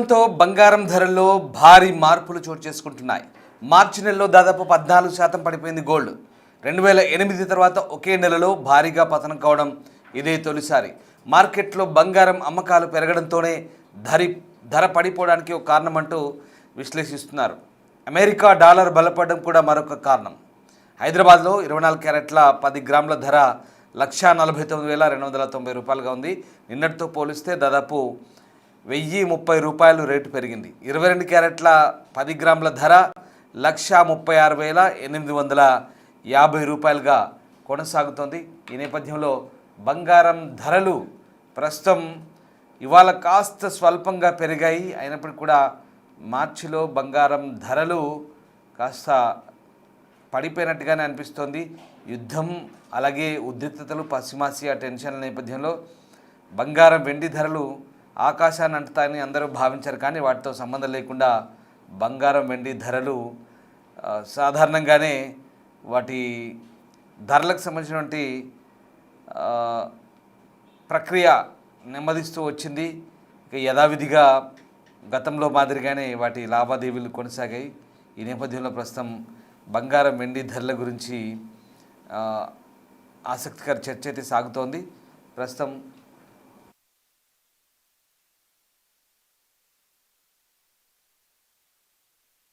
యుద్ధంతో బంగారం ధరల్లో భారీ మార్పులు చోటు చేసుకుంటున్నాయి. మార్చి నెలలో దాదాపు 14% పడిపోయింది గోల్డ్. 2008 తర్వాత ఒకే నెలలో భారీగా పతనం కావడం ఇదే తొలిసారి. మార్కెట్లో బంగారం అమ్మకాలు పెరగడంతోనే ధర పడిపోవడానికి ఒక కారణం అంటూ విశ్లేషిస్తున్నారు. అమెరికా డాలర్ బలపడడం కూడా మరొక కారణం. హైదరాబాద్లో 24 క్యారెట్ల 10 గ్రాముల ధర 1,49,290 రూపాయలుగా ఉంది. నిన్నటితో పోలిస్తే దాదాపు 1,030 రేటు పెరిగింది. 22 క్యారెట్ల 10 గ్రాముల ధర 1,36,850 రూపాయలుగా కొనసాగుతోంది. ఈ నేపథ్యంలో బంగారం ధరలు ప్రస్తుతం ఇవాళ కాస్త స్వల్పంగా పెరిగాయి. అయినప్పటికీ కూడా మార్చిలో బంగారం ధరలు కాస్త పడిపోయినట్టుగానే అనిపిస్తోంది. యుద్ధం అలాగే ఉద్రిక్తతలు, పశ్చిమాసియా టెన్షన్ల నేపథ్యంలో బంగారం వెండి ధరలు ఆకాశాన్ని అంటుతాయని అందరూ భావించారు. కానీ వాటితో సంబంధం లేకుండా బంగారం వెండి ధరలు సాధారణంగానే వాటి ధరలకు సంబంధించినటువంటి ప్రక్రియ నెమ్మదిస్తూ వచ్చింది. ఇక యథావిధిగా గతంలో మాదిరిగానే వాటి లావాదేవీలు కొనసాగాయి. ఈ నేపథ్యంలో ప్రస్తుతం బంగారం వెండి ధరల గురించి ఆసక్తికర చర్చ అయితే సాగుతోంది. ప్రస్తుతం